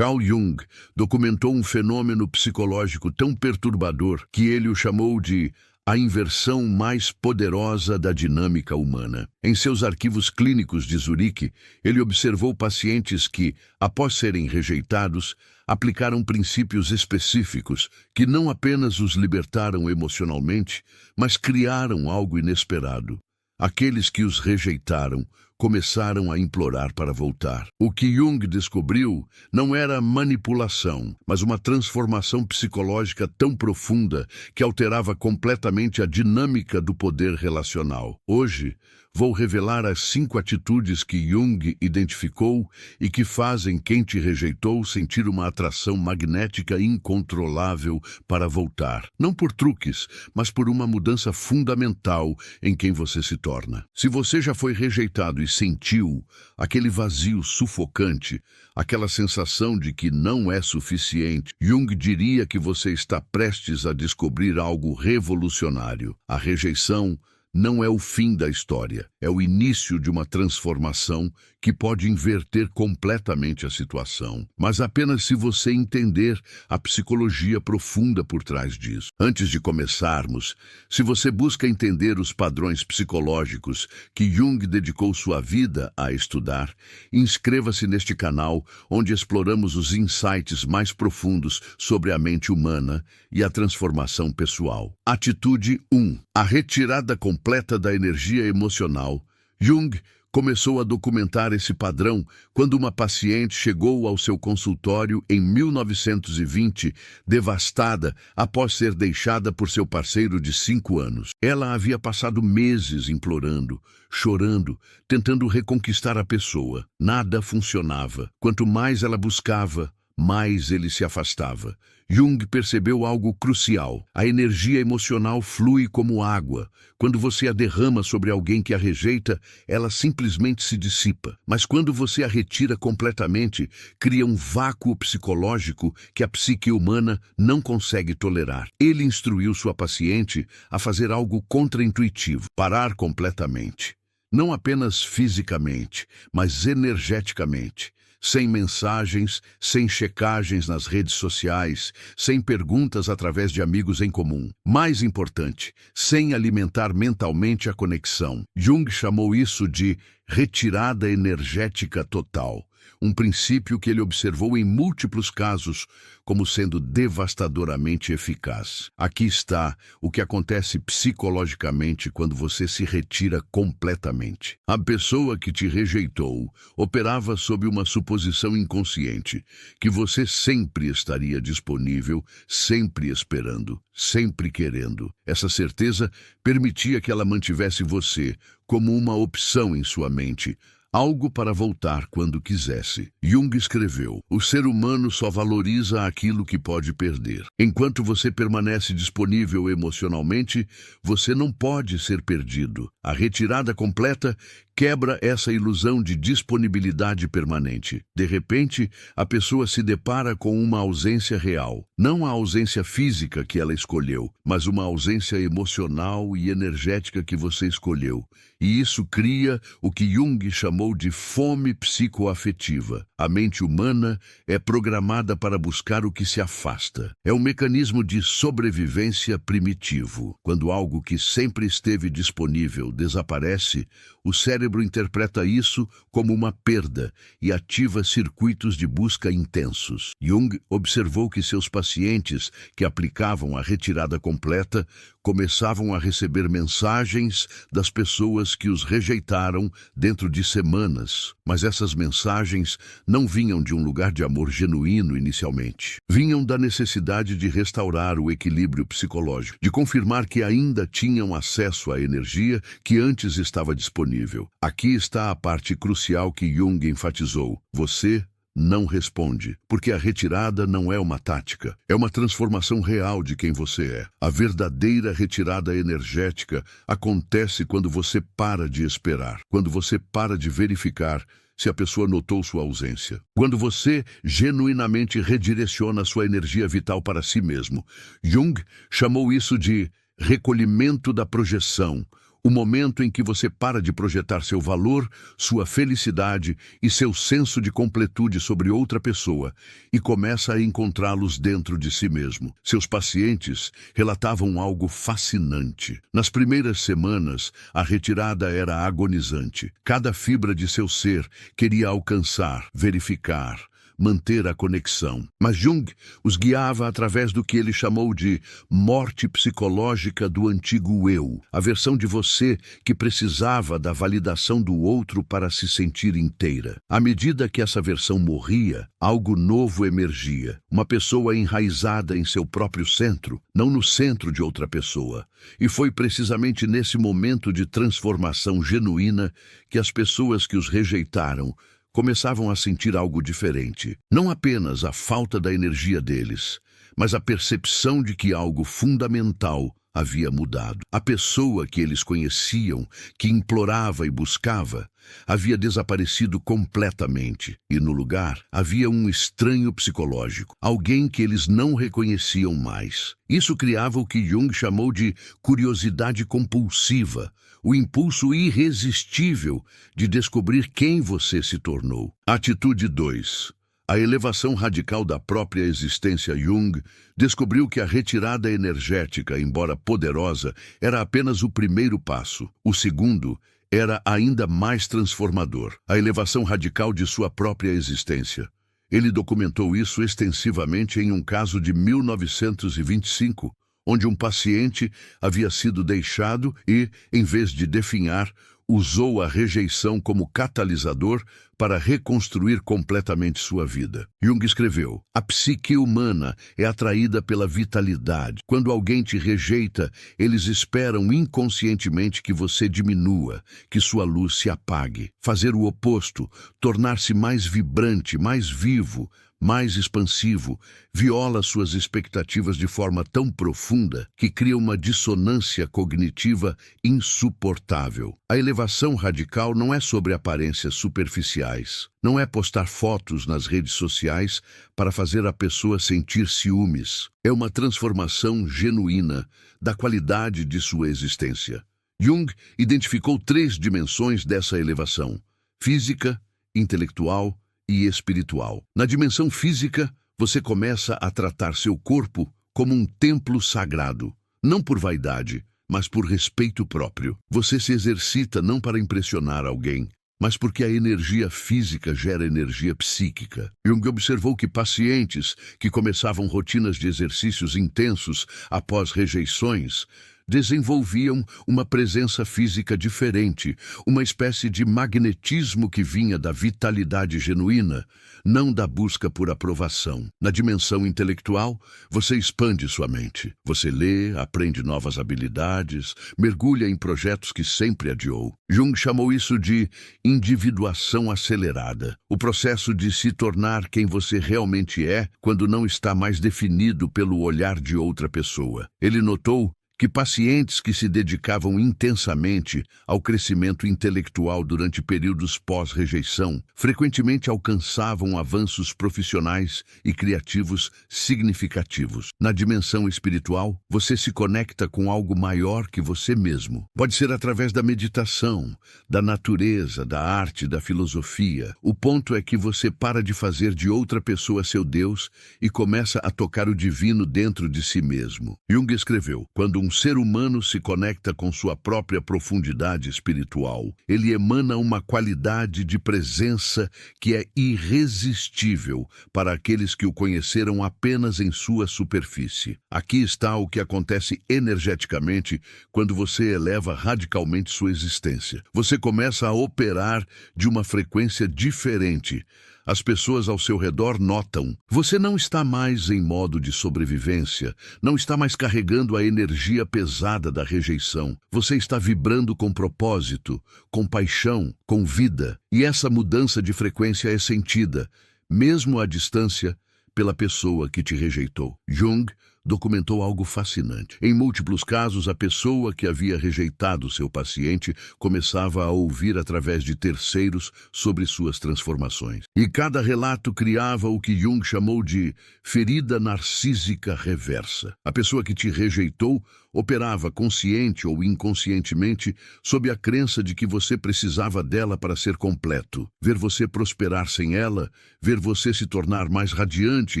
Carl Jung documentou um fenômeno psicológico tão perturbador que ele o chamou de a inversão mais poderosa da dinâmica humana. Em seus arquivos clínicos de Zurique, ele observou pacientes que, após serem rejeitados, aplicaram princípios específicos que não apenas os libertaram emocionalmente, mas criaram algo inesperado. Aqueles que os rejeitaram começaram a implorar para voltar. O que Jung descobriu não era manipulação, mas uma transformação psicológica tão profunda que alterava completamente a dinâmica do poder relacional. Hoje, vou revelar as 5 atitudes que Jung identificou e que fazem quem te rejeitou sentir uma atração magnética incontrolável para voltar. Não por truques, mas por uma mudança fundamental em quem você se torna. Se você já foi rejeitado e sentiu aquele vazio sufocante, aquela sensação de que não é suficiente, Jung diria que você está prestes a descobrir algo revolucionário. A rejeição não é o fim da história, é o início de uma transformação que pode inverter completamente a situação, mas apenas se você entender a psicologia profunda por trás disso. Antes de começarmos, se você busca entender os padrões psicológicos que Jung dedicou sua vida a estudar, inscreva-se neste canal onde exploramos os insights mais profundos sobre a mente humana e a transformação pessoal. Atitude 1. A retirada completa da energia emocional. Jung começou a documentar esse padrão quando uma paciente chegou ao seu consultório em 1920, devastada após ser deixada por seu parceiro de 5 anos. Ela havia passado meses implorando, chorando, tentando reconquistar a pessoa. Nada funcionava. Quanto mais ela buscava, mais ele se afastava. Jung percebeu algo crucial. A energia emocional flui como água. Quando você a derrama sobre alguém que a rejeita, ela simplesmente se dissipa. Mas quando você a retira completamente, cria um vácuo psicológico que a psique humana não consegue tolerar. Ele instruiu sua paciente a fazer algo contraintuitivo: parar completamente. Não apenas fisicamente, mas energeticamente. Sem mensagens, sem checagens nas redes sociais, sem perguntas através de amigos em comum. Mais importante, sem alimentar mentalmente a conexão. Jung chamou isso de retirada energética total, um princípio que ele observou em múltiplos casos como sendo devastadoramente eficaz. Aqui está o que acontece psicologicamente quando você se retira completamente. A pessoa que te rejeitou operava sob uma suposição inconsciente, que você sempre estaria disponível, sempre esperando, sempre querendo. Essa certeza permitia que ela mantivesse você como uma opção em sua mente, algo para voltar quando quisesse. Jung escreveu: o ser humano só valoriza aquilo que pode perder. Enquanto você permanece disponível emocionalmente, você não pode ser perdido. A retirada completa quebra essa ilusão de disponibilidade permanente. De repente, a pessoa se depara com uma ausência real. Não a ausência física que ela escolheu, mas uma ausência emocional e energética que você escolheu. E isso cria o que Jung chamou de fome psicoafetiva. A mente humana é programada para buscar o que se afasta. É um mecanismo de sobrevivência primitivo. Quando algo que sempre esteve disponível desaparece, o cérebro interpreta isso como uma perda e ativa circuitos de busca intensos. Jung observou que seus pacientes que aplicavam a retirada completa começavam a receber mensagens das pessoas que os rejeitaram dentro de semanas, mas essas mensagens não vinham de um lugar de amor genuíno inicialmente. Vinham da necessidade de restaurar o equilíbrio psicológico, de confirmar que ainda tinham acesso à energia que antes estava disponível. Aqui está a parte crucial que Jung enfatizou: você não responde, porque a retirada não é uma tática, é uma transformação real de quem você é. A verdadeira retirada energética acontece quando você para de esperar, quando você para de verificar se a pessoa notou sua ausência. Quando você genuinamente redireciona sua energia vital para si mesmo. Jung chamou isso de recolhimento da projeção, o momento em que você para de projetar seu valor, sua felicidade e seu senso de completude sobre outra pessoa e começa a encontrá-los dentro de si mesmo. Seus pacientes relatavam algo fascinante. Nas primeiras semanas, a retirada era agonizante. Cada fibra de seu ser queria alcançar, verificar, manter a conexão. Mas Jung os guiava através do que ele chamou de morte psicológica do antigo eu, a versão de você que precisava da validação do outro para se sentir inteira. À medida que essa versão morria, algo novo emergia, uma pessoa enraizada em seu próprio centro, não no centro de outra pessoa. E foi precisamente nesse momento de transformação genuína que as pessoas que os rejeitaram começavam a sentir algo diferente. Não apenas a falta da energia deles, mas a percepção de que algo fundamental havia mudado. A pessoa que eles conheciam, que implorava e buscava, havia desaparecido completamente. E no lugar havia um estranho psicológico, alguém que eles não reconheciam mais. Isso criava o que Jung chamou de curiosidade compulsiva, o impulso irresistível de descobrir quem você se tornou. Atitude 2. A elevação radical da própria existência. Jung descobriu que a retirada energética, embora poderosa, era apenas o primeiro passo. O segundo era ainda mais transformador, a elevação radical de sua própria existência. Ele documentou isso extensivamente em um caso de 1925, onde um paciente havia sido deixado e, em vez de definhar, usou a rejeição como catalisador para reconstruir completamente sua vida. Jung escreveu: a psique humana é atraída pela vitalidade. Quando alguém te rejeita, eles esperam inconscientemente que você diminua, que sua luz se apague. Fazer o oposto, tornar-se mais vibrante, mais vivo, mais expansivo, viola suas expectativas de forma tão profunda que cria uma dissonância cognitiva insuportável. A elevação radical não é sobre aparências superficiais. Não é postar fotos nas redes sociais para fazer a pessoa sentir ciúmes. É uma transformação genuína da qualidade de sua existência. Jung identificou 3 dimensões dessa elevação: física, intelectual e espiritual. Na dimensão física, você começa a tratar seu corpo como um templo sagrado, não por vaidade, mas por respeito próprio. Você se exercita não para impressionar alguém, mas porque a energia física gera energia psíquica. Jung observou que pacientes que começavam rotinas de exercícios intensos após rejeições desenvolviam uma presença física diferente, uma espécie de magnetismo que vinha da vitalidade genuína, não da busca por aprovação. Na dimensão intelectual, você expande sua mente. Você lê, aprende novas habilidades, mergulha em projetos que sempre adiou. Jung chamou isso de individuação acelerada, o processo de se tornar quem você realmente é quando não está mais definido pelo olhar de outra pessoa. Ele notou que pacientes que se dedicavam intensamente ao crescimento intelectual durante períodos pós-rejeição frequentemente alcançavam avanços profissionais e criativos significativos. Na dimensão espiritual, você se conecta com algo maior que você mesmo. Pode ser através da meditação, da natureza, da arte, da filosofia. O ponto é que você para de fazer de outra pessoa seu Deus e começa a tocar o divino dentro de si mesmo. Jung escreveu: quando um ser humano se conecta com sua própria profundidade espiritual, ele emana uma qualidade de presença que é irresistível para aqueles que o conheceram apenas em sua superfície. Aqui está o que acontece energeticamente quando você eleva radicalmente sua existência. Você começa a operar de uma frequência diferente. As pessoas ao seu redor notam. Você não está mais em modo de sobrevivência, não está mais carregando a energia pesada da rejeição. Você está vibrando com propósito, com paixão, com vida. E essa mudança de frequência é sentida, mesmo à distância, pela pessoa que te rejeitou. Jung documentou algo fascinante. Em múltiplos casos, a pessoa que havia rejeitado seu paciente começava a ouvir através de terceiros sobre suas transformações. E cada relato criava o que Jung chamou de ferida narcísica reversa. A pessoa que te rejeitou operava consciente ou inconscientemente sob a crença de que você precisava dela para ser completo. Ver você prosperar sem ela, ver você se tornar mais radiante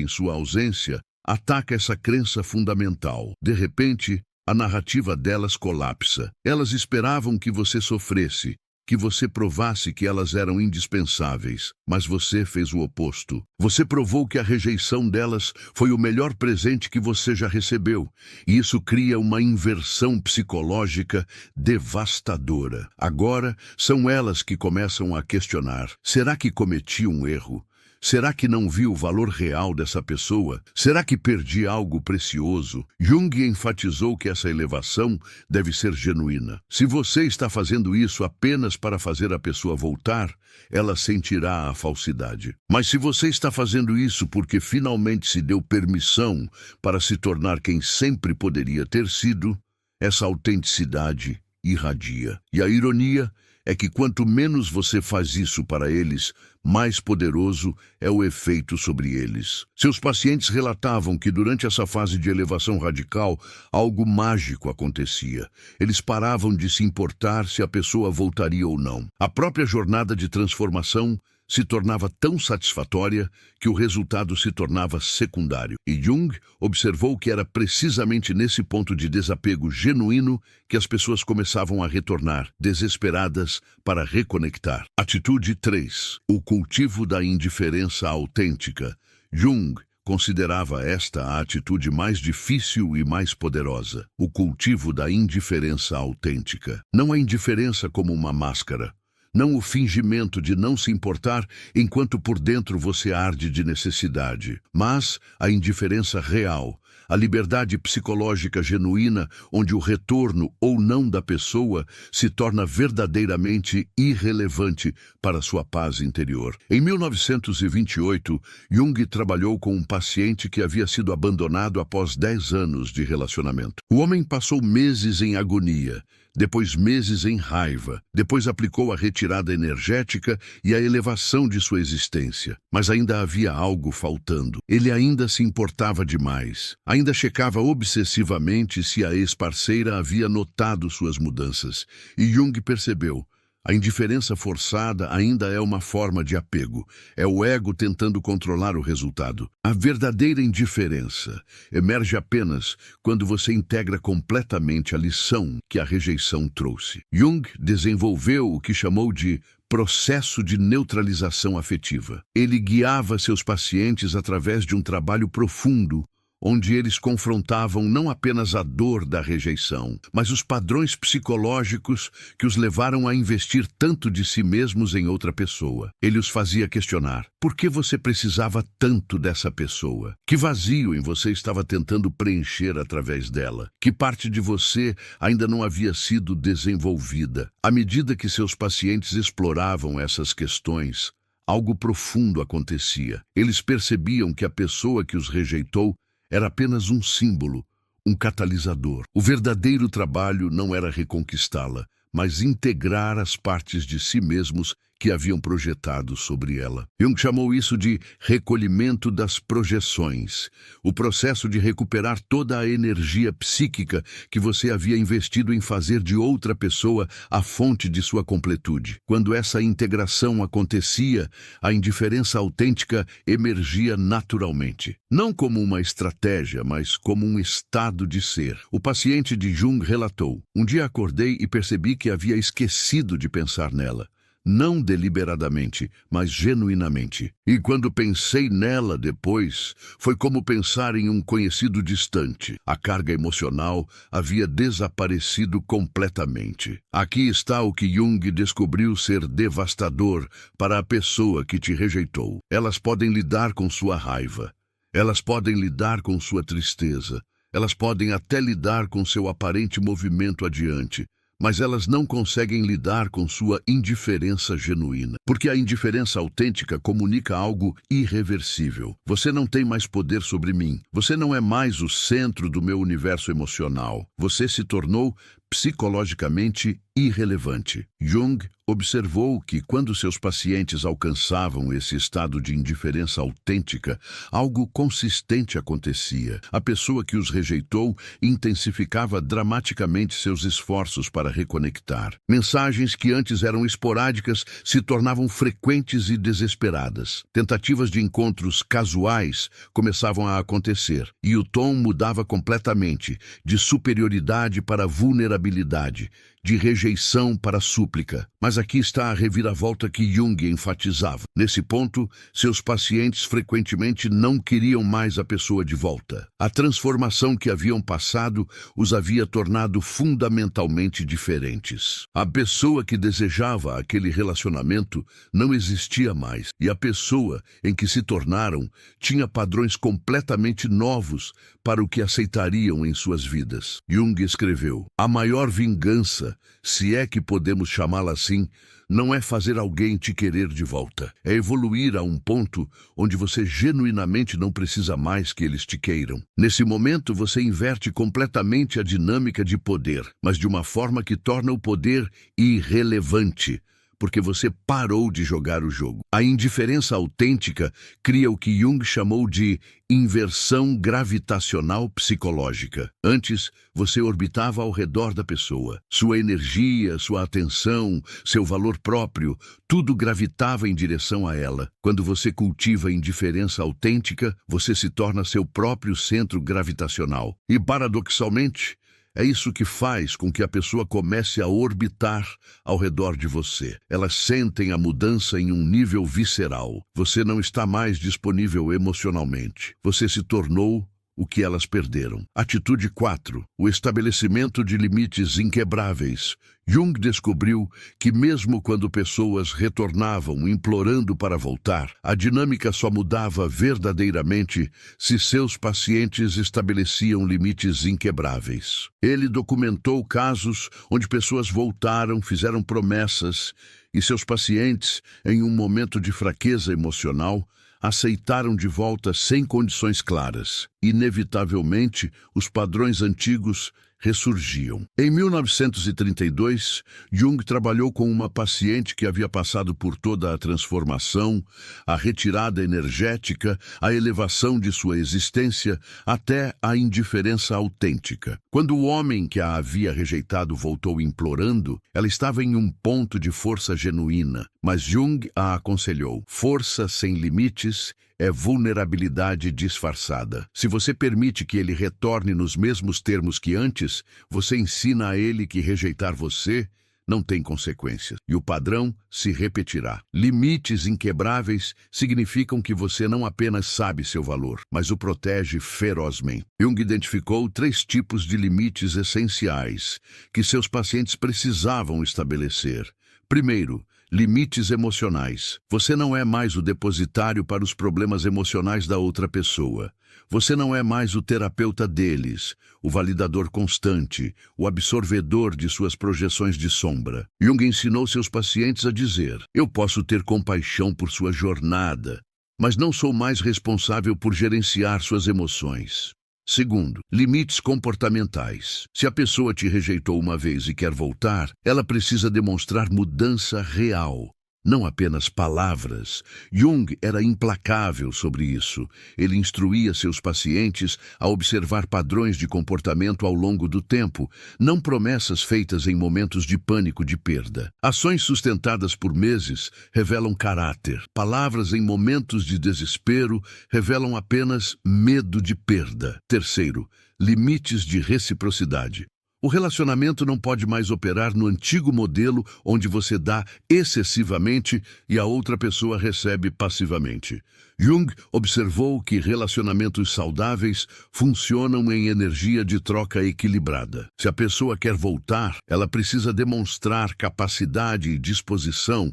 em sua ausência, ataca essa crença fundamental. De repente, a narrativa delas colapsa. Elas esperavam que você sofresse, que você provasse que elas eram indispensáveis, mas você fez o oposto. Você provou que a rejeição delas foi o melhor presente que você já recebeu, e isso cria uma inversão psicológica devastadora. Agora, são elas que começam a questionar: será que cometi um erro? Será que não vi o valor real dessa pessoa? Será que perdi algo precioso? Jung enfatizou que essa elevação deve ser genuína. Se você está fazendo isso apenas para fazer a pessoa voltar, ela sentirá a falsidade. Mas se você está fazendo isso porque finalmente se deu permissão para se tornar quem sempre poderia ter sido, essa autenticidade irradia. E a ironia é que quanto menos você faz isso para eles, mais poderoso é o efeito sobre eles. Seus pacientes relatavam que durante essa fase de elevação radical, algo mágico acontecia. Eles paravam de se importar se a pessoa voltaria ou não. A própria jornada de transformação se tornava tão satisfatória que o resultado se tornava secundário. E Jung observou que era precisamente nesse ponto de desapego genuíno que as pessoas começavam a retornar, desesperadas para reconectar. Atitude 3. O cultivo da indiferença autêntica. Jung considerava esta a atitude mais difícil e mais poderosa. O cultivo da indiferença autêntica. Não a indiferença como uma máscara. Não o fingimento de não se importar enquanto por dentro você arde de necessidade, mas a indiferença real, a liberdade psicológica genuína onde o retorno ou não da pessoa se torna verdadeiramente irrelevante para sua paz interior. Em 1928, Jung trabalhou com um paciente que havia sido abandonado após 10 anos de relacionamento. O homem passou meses em agonia, depois meses em raiva, depois aplicou a retirada energética e a elevação de sua existência. Mas ainda havia algo faltando. Ele ainda se importava demais. Ainda checava obsessivamente se a ex-parceira havia notado suas mudanças. E Jung percebeu: a indiferença forçada ainda é uma forma de apego. É o ego tentando controlar o resultado. A verdadeira indiferença emerge apenas quando você integra completamente a lição que a rejeição trouxe. Jung desenvolveu o que chamou de processo de neutralização afetiva. Ele guiava seus pacientes através de um trabalho profundo, onde eles confrontavam não apenas a dor da rejeição, mas os padrões psicológicos que os levaram a investir tanto de si mesmos em outra pessoa. Ele os fazia questionar: por que você precisava tanto dessa pessoa? Que vazio em você estava tentando preencher através dela? Que parte de você ainda não havia sido desenvolvida? À medida que seus pacientes exploravam essas questões, algo profundo acontecia. Eles percebiam que a pessoa que os rejeitou era apenas um símbolo, um catalisador. O verdadeiro trabalho não era reconquistá-la, mas integrar as partes de si mesmos que haviam projetado sobre ela. Jung chamou isso de recolhimento das projeções, o processo de recuperar toda a energia psíquica que você havia investido em fazer de outra pessoa a fonte de sua completude. Quando essa integração acontecia, a indiferença autêntica emergia naturalmente. Não como uma estratégia, mas como um estado de ser. O paciente de Jung relatou: um dia acordei e percebi que havia esquecido de pensar nela. Não deliberadamente, mas genuinamente. E quando pensei nela depois, foi como pensar em um conhecido distante. A carga emocional havia desaparecido completamente. Aqui está o que Jung descobriu ser devastador para a pessoa que te rejeitou. Elas podem lidar com sua raiva. Elas podem lidar com sua tristeza. Elas podem até lidar com seu aparente movimento adiante. mas elas não conseguem lidar com sua indiferença genuína. Porque a indiferença autêntica comunica algo irreversível. Você não tem mais poder sobre mim. Você não é mais o centro do meu universo emocional. Você se tornou psicologicamente irrelevante. Jung observou que quando seus pacientes alcançavam esse estado de indiferença autêntica, algo consistente acontecia. A pessoa que os rejeitou intensificava dramaticamente seus esforços para reconectar. Mensagens que antes eram esporádicas se tornavam frequentes e desesperadas. Tentativas de encontros casuais começavam a acontecer, e o tom mudava completamente, de superioridade para vulnerabilidade, de rejeição para súplica. Mas aqui está a reviravolta que Jung enfatizava. Nesse ponto, seus pacientes frequentemente não queriam mais a pessoa de volta. A transformação que haviam passado os havia tornado fundamentalmente diferentes. A pessoa que desejava aquele relacionamento não existia mais, e a pessoa em que se tornaram tinha padrões completamente novos para o que aceitariam em suas vidas. Jung escreveu: "A maior vingança, se é que podemos chamá-la assim, não é fazer alguém te querer de volta. É evoluir a um ponto onde você genuinamente não precisa mais que eles te queiram. Nesse momento, você inverte completamente a dinâmica de poder, mas de uma forma que torna o poder irrelevante, porque você parou de jogar o jogo." A indiferença autêntica cria o que Jung chamou de inversão gravitacional psicológica. Antes, você orbitava ao redor da pessoa. Sua energia, sua atenção, seu valor próprio, tudo gravitava em direção a ela. Quando você cultiva a indiferença autêntica, você se torna seu próprio centro gravitacional. E, paradoxalmente, é isso que faz com que a pessoa comece a orbitar ao redor de você. Elas sentem a mudança em um nível visceral. Você não está mais disponível emocionalmente. Você se tornou o que elas perderam. Atitude 4. O estabelecimento de limites inquebráveis. Jung descobriu que mesmo quando pessoas retornavam implorando para voltar, a dinâmica só mudava verdadeiramente se seus pacientes estabeleciam limites inquebráveis. Ele documentou casos onde pessoas voltaram, fizeram promessas, e seus pacientes, em um momento de fraqueza emocional, aceitaram de volta sem condições claras. Inevitavelmente, os padrões antigos ressurgiam. Em 1932, Jung trabalhou com uma paciente que havia passado por toda a transformação, a retirada energética, a elevação de sua existência, até a indiferença autêntica. Quando o homem que a havia rejeitado voltou implorando, ela estava em um ponto de força genuína, mas Jung a aconselhou: força sem limites é vulnerabilidade disfarçada. Se você permite que ele retorne nos mesmos termos que antes, você ensina a ele que rejeitar você não tem consequências, e o padrão se repetirá. Limites inquebráveis significam que você não apenas sabe seu valor, mas o protege ferozmente. Jung identificou 3 tipos de limites essenciais que seus pacientes precisavam estabelecer. Primeiro, limites emocionais. Você não é mais o depositário para os problemas emocionais da outra pessoa. Você não é mais o terapeuta deles, o validador constante, o absorvedor de suas projeções de sombra. Jung ensinou seus pacientes a dizer: "Eu posso ter compaixão por sua jornada, mas não sou mais responsável por gerenciar suas emoções." Segundo, limites comportamentais. Se a pessoa te rejeitou uma vez e quer voltar, ela precisa demonstrar mudança real, não apenas palavras. Jung era implacável sobre isso. Ele instruía seus pacientes a observar padrões de comportamento ao longo do tempo, não promessas feitas em momentos de pânico de perda. Ações sustentadas por meses revelam caráter. Palavras em momentos de desespero revelam apenas medo de perda. Terceiro, limites de reciprocidade. O relacionamento não pode mais operar no antigo modelo onde você dá excessivamente e a outra pessoa recebe passivamente. Jung observou que relacionamentos saudáveis funcionam em energia de troca equilibrada. Se a pessoa quer voltar, ela precisa demonstrar capacidade e disposição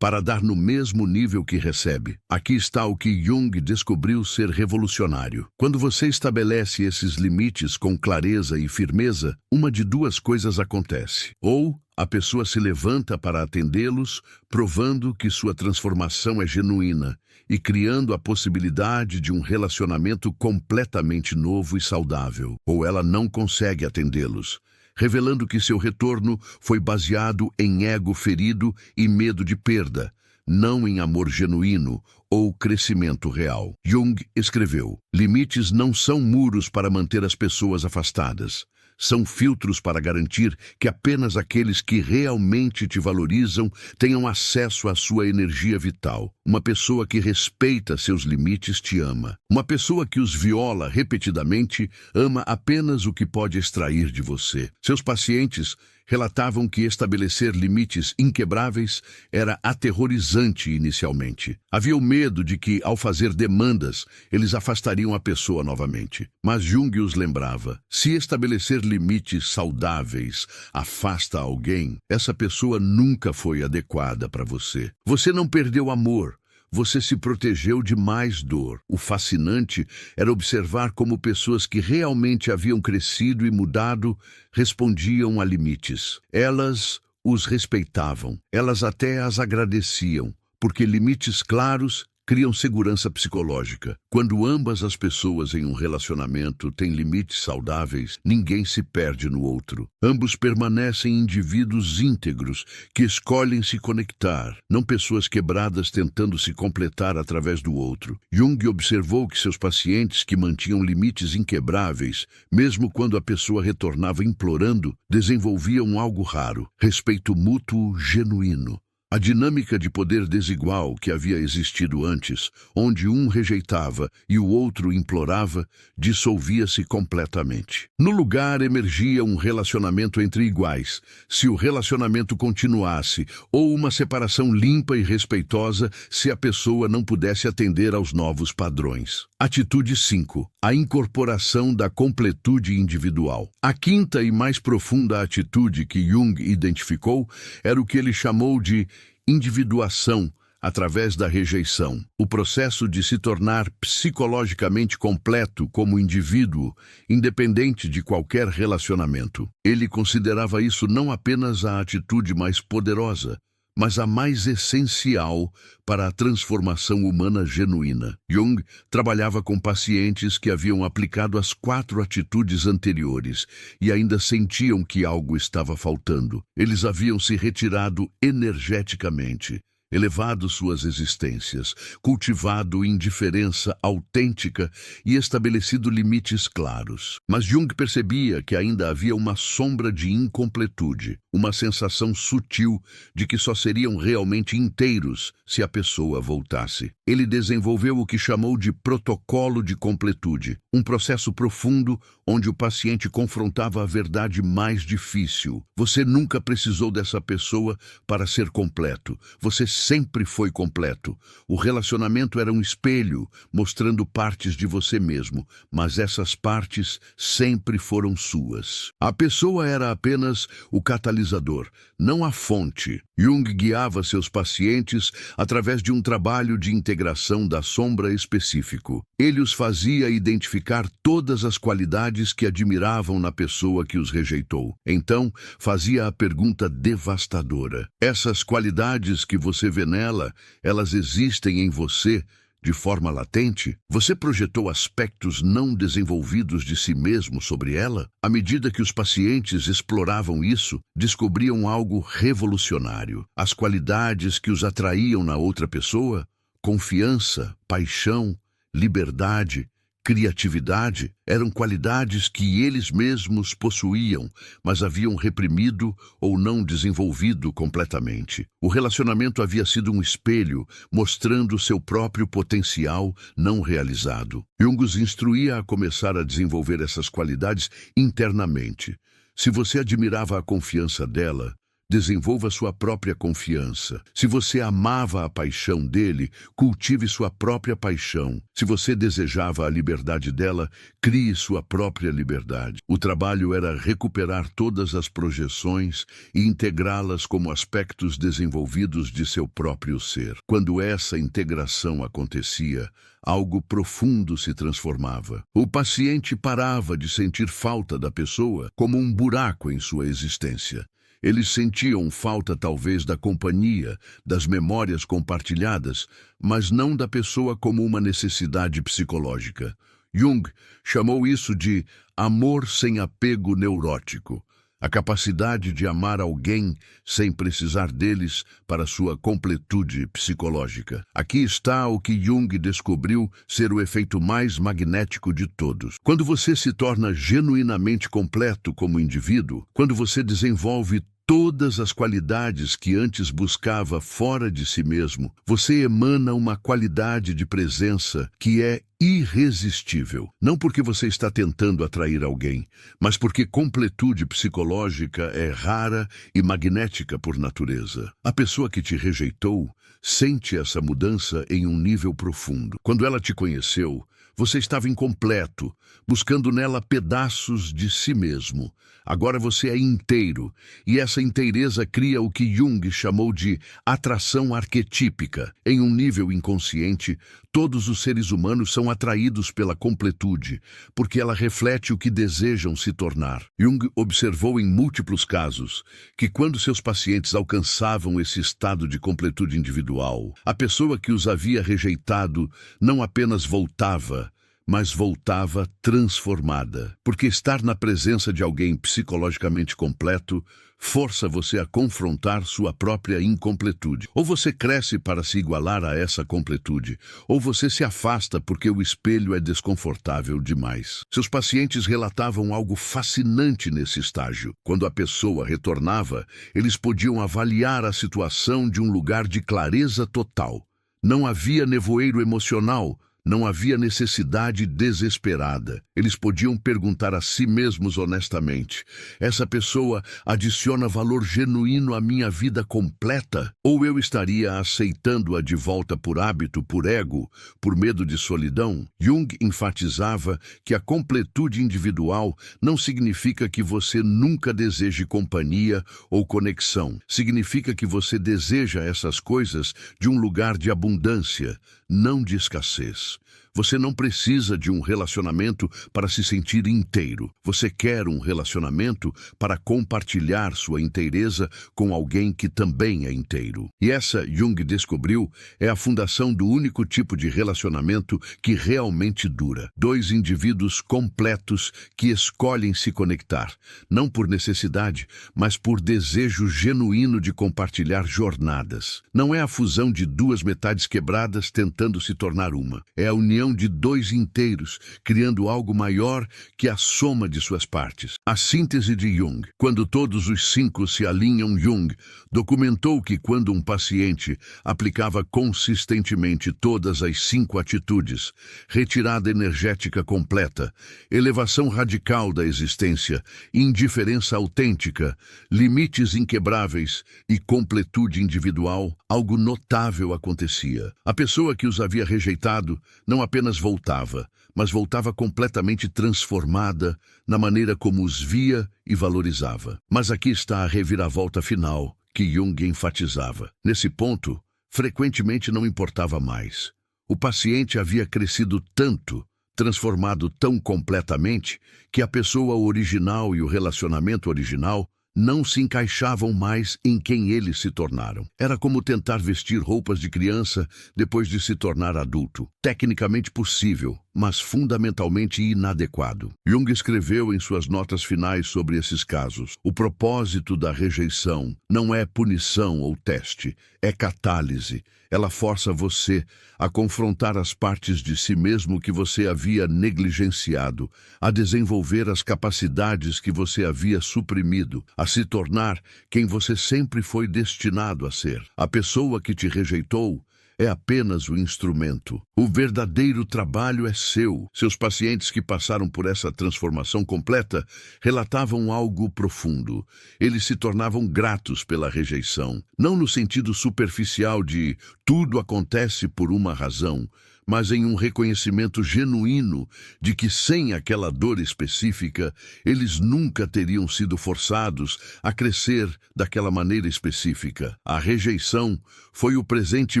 para dar no mesmo nível que recebe. Aqui está o que Jung descobriu ser revolucionário. Quando você estabelece esses limites com clareza e firmeza, uma de duas coisas acontece. Ou a pessoa se levanta para atendê-los, provando que sua transformação é genuína e criando a possibilidade de um relacionamento completamente novo e saudável. Ou ela não consegue atendê-los, revelando que seu retorno foi baseado em ego ferido e medo de perda, não em amor genuíno ou crescimento real. Jung escreveu: limites não são muros para manter as pessoas afastadas. São filtros para garantir que apenas aqueles que realmente te valorizam tenham acesso à sua energia vital. Uma pessoa que respeita seus limites te ama. Uma pessoa que os viola repetidamente ama apenas o que pode extrair de você. Seus pacientes relatavam que estabelecer limites inquebráveis era aterrorizante inicialmente. Havia o medo de que, ao fazer demandas, eles afastariam a pessoa novamente. Mas Jung os lembrava: se estabelecer limites saudáveis afasta alguém, essa pessoa nunca foi adequada para você. Você não perdeu amor. Você se protegeu de mais dor. O fascinante era observar como pessoas que realmente haviam crescido e mudado respondiam a limites. Elas os respeitavam, elas até as agradeciam, porque limites claros criam segurança psicológica. Quando ambas as pessoas em um relacionamento têm limites saudáveis, ninguém se perde no outro. Ambos permanecem indivíduos íntegros que escolhem se conectar, não pessoas quebradas tentando se completar através do outro. Jung observou que seus pacientes que mantinham limites inquebráveis, mesmo quando a pessoa retornava implorando, desenvolviam algo raro: respeito mútuo genuíno. A dinâmica de poder desigual que havia existido antes, onde um rejeitava e o outro implorava, dissolvia-se completamente. No lugar emergia um relacionamento entre iguais. Se o relacionamento continuasse, ou uma separação limpa e respeitosa se a pessoa não pudesse atender aos novos padrões. Atitude 5. A incorporação da completude individual. A quinta e mais profunda atitude que Jung identificou era o que ele chamou de individuação através da rejeição. O processo de se tornar psicologicamente completo como indivíduo, independente de qualquer relacionamento. Ele considerava isso não apenas a atitude mais poderosa, mas a mais essencial para a transformação humana genuína. Jung trabalhava com pacientes que haviam aplicado as 4 atitudes anteriores e ainda sentiam que algo estava faltando. Eles haviam se retirado energeticamente, elevado suas existências, cultivado indiferença autêntica e estabelecido limites claros. Mas Jung percebia que ainda havia uma sombra de incompletude, uma sensação sutil de que só seriam realmente inteiros se a pessoa voltasse. Ele desenvolveu o que chamou de protocolo de completude, um processo profundo onde o paciente confrontava a verdade mais difícil. Você nunca precisou dessa pessoa para ser completo. Você sempre foi completo. O relacionamento era um espelho, mostrando partes de você mesmo, mas essas partes sempre foram suas. A pessoa era apenas o catalisador, não a fonte. Jung guiava seus pacientes através de um trabalho de integração da sombra específico. Ele os fazia identificar todas as qualidades que admiravam na pessoa que os rejeitou. Então, fazia a pergunta devastadora: essas qualidades que você vê nela, elas existem em você de forma latente? Você projetou aspectos não desenvolvidos de si mesmo sobre ela? À medida que os pacientes exploravam isso, descobriam algo revolucionário. As qualidades que os atraíam na outra pessoa: confiança, paixão, liberdade, criatividade, eram qualidades que eles mesmos possuíam, mas haviam reprimido ou não desenvolvido completamente. O relacionamento havia sido um espelho, mostrando seu próprio potencial não realizado. Jung os instruía a começar a desenvolver essas qualidades internamente. Se você admirava a confiança dela, desenvolva sua própria confiança. Se você amava a paixão dele, cultive sua própria paixão. Se você desejava a liberdade dela, crie sua própria liberdade. O trabalho era recuperar todas as projeções e integrá-las como aspectos desenvolvidos de seu próprio ser. Quando essa integração acontecia, algo profundo se transformava. O paciente parava de sentir falta da pessoa como um buraco em sua existência. Eles sentiam falta talvez da companhia, das memórias compartilhadas, mas não da pessoa como uma necessidade psicológica. Jung chamou isso de amor sem apego neurótico. A capacidade de amar alguém sem precisar deles para sua completude psicológica. Aqui está o que Jung descobriu ser o efeito mais magnético de todos. Quando você se torna genuinamente completo como indivíduo, quando você desenvolve todas as qualidades que antes buscava fora de si mesmo, você emana uma qualidade de presença que é irresistível. Não porque você está tentando atrair alguém, mas porque completude psicológica é rara e magnética por natureza. A pessoa que te rejeitou sente essa mudança em um nível profundo. Quando ela te conheceu, você estava incompleto, buscando nela pedaços de si mesmo. Agora você é inteiro, e essa inteireza cria o que Jung chamou de atração arquetípica. Em um nível inconsciente, todos os seres humanos são atraídos pela completude, porque ela reflete o que desejam se tornar. Jung observou em múltiplos casos que quando seus pacientes alcançavam esse estado de completude individual, a pessoa que os havia rejeitado não apenas voltava, mas voltava transformada. Porque estar na presença de alguém psicologicamente completo força você a confrontar sua própria incompletude. Ou você cresce para se igualar a essa completude, ou você se afasta porque o espelho é desconfortável demais. Seus pacientes relatavam algo fascinante nesse estágio. Quando a pessoa retornava, eles podiam avaliar a situação de um lugar de clareza total. Não havia nevoeiro emocional, não havia necessidade desesperada. Eles podiam perguntar a si mesmos honestamente: essa pessoa adiciona valor genuíno à minha vida completa? Ou eu estaria aceitando-a de volta por hábito, por ego, por medo de solidão? Jung enfatizava que a completude individual não significa que você nunca deseje companhia ou conexão. Significa que você deseja essas coisas de um lugar de abundância, não de escassez. Você não precisa de um relacionamento para se sentir inteiro. Você quer um relacionamento para compartilhar sua inteireza com alguém que também é inteiro. E essa, Jung descobriu, é a fundação do único tipo de relacionamento que realmente dura. Dois indivíduos completos que escolhem se conectar, não por necessidade, mas por desejo genuíno de compartilhar jornadas. Não é a fusão de duas metades quebradas tentando se tornar uma. É a união de dois inteiros, criando algo maior que a soma de suas partes. A síntese de Jung. Quando todos os cinco se alinham, Jung documentou que quando um paciente aplicava consistentemente todas as 5 atitudes, retirada energética completa, elevação radical da existência, indiferença autêntica, limites inquebráveis e completude individual, algo notável acontecia. A pessoa que os havia rejeitado não apenas voltava, mas voltava completamente transformada na maneira como os via e valorizava. Mas aqui está a reviravolta final que Jung enfatizava. Nesse ponto, frequentemente não importava mais. O paciente havia crescido tanto, transformado tão completamente, que a pessoa original e o relacionamento original não se encaixavam mais em quem eles se tornaram. Era como tentar vestir roupas de criança depois de se tornar adulto. Tecnicamente possível, mas fundamentalmente inadequado. Jung escreveu em suas notas finais sobre esses casos: o propósito da rejeição não é punição ou teste, é catálise. Ela força você a confrontar as partes de si mesmo que você havia negligenciado, a desenvolver as capacidades que você havia suprimido, a se tornar quem você sempre foi destinado a ser. A pessoa que te rejeitou é apenas o instrumento. O verdadeiro trabalho é seu. Seus pacientes que passaram por essa transformação completa relatavam algo profundo. Eles se tornavam gratos pela rejeição, não no sentido superficial de tudo acontece por uma razão, mas em um reconhecimento genuíno de que sem aquela dor específica, eles nunca teriam sido forçados a crescer daquela maneira específica. A rejeição foi o presente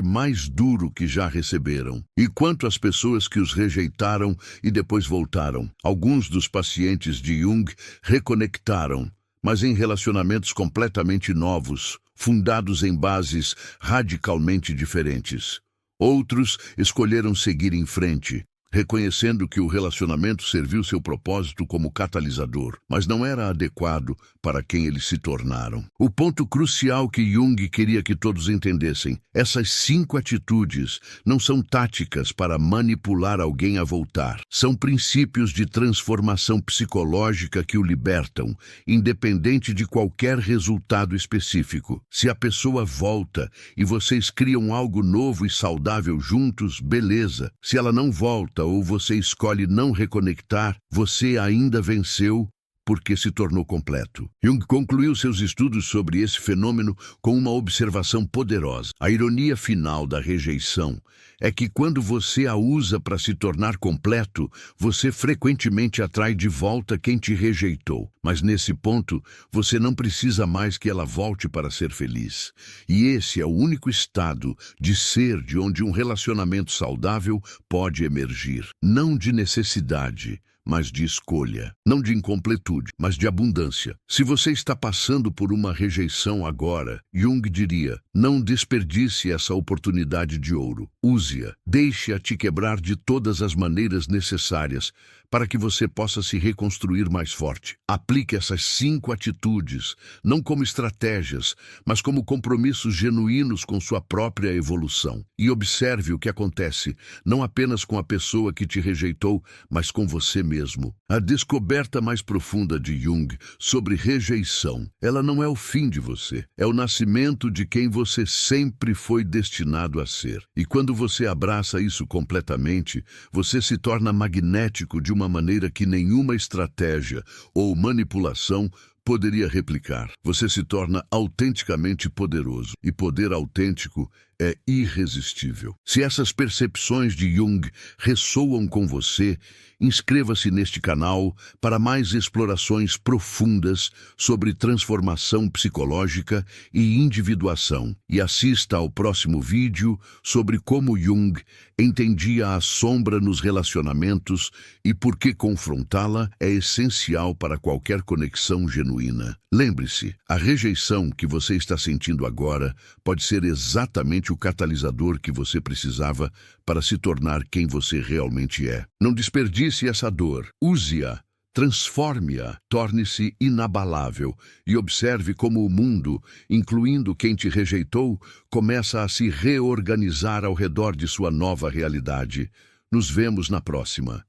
mais duro que já receberam. E quanto às pessoas que os rejeitaram e depois voltaram, alguns dos pacientes de Jung reconectaram, mas em relacionamentos completamente novos, fundados em bases radicalmente diferentes. Outros escolheram seguir em frente, reconhecendo que o relacionamento serviu seu propósito como catalisador, mas não era adequado para quem eles se tornaram. O ponto crucial que Jung queria que todos entendessem: essas 5 atitudes não são táticas para manipular alguém a voltar. São princípios de transformação psicológica que o libertam, independente de qualquer resultado específico. Se a pessoa volta e vocês criam algo novo e saudável juntos, beleza. Se ela não volta, ou você escolhe não reconectar, você ainda venceu porque se tornou completo. Jung concluiu seus estudos sobre esse fenômeno com uma observação poderosa. A ironia final da rejeição é que quando você a usa para se tornar completo, você frequentemente atrai de volta quem te rejeitou. Mas nesse ponto, você não precisa mais que ela volte para ser feliz. E esse é o único estado de ser de onde um relacionamento saudável pode emergir. Não de necessidade, mas de escolha. Não de incompletude, mas de abundância. Se você está passando por uma rejeição agora, Jung diria: não desperdice essa oportunidade de ouro. Use-a. Deixe-a te quebrar de todas as maneiras necessárias para que você possa se reconstruir mais forte. Aplique essas 5 atitudes, não como estratégias, mas como compromissos genuínos com sua própria evolução. E observe o que acontece, não apenas com a pessoa que te rejeitou, mas com você mesmo. A descoberta mais profunda de Jung sobre rejeição, ela não é o fim de você, é o nascimento de quem você sempre foi destinado a ser. E quando você abraça isso completamente, você se torna magnético de uma maneira que nenhuma estratégia ou manipulação poderia replicar. Você se torna autenticamente poderoso, e poder autêntico é irresistível. Se essas percepções de Jung ressoam com você, inscreva-se neste canal para mais explorações profundas sobre transformação psicológica e individuação, e assista ao próximo vídeo sobre como Jung entendia a sombra nos relacionamentos e por que confrontá-la é essencial para qualquer conexão genuína. Lembre-se, a rejeição que você está sentindo agora pode ser exatamente o catalisador que você precisava para se tornar quem você realmente é. Não desperdice essa dor. Use-a. Transforme-a, torne-se inabalável e observe como o mundo, incluindo quem te rejeitou, começa a se reorganizar ao redor de sua nova realidade. Nos vemos na próxima.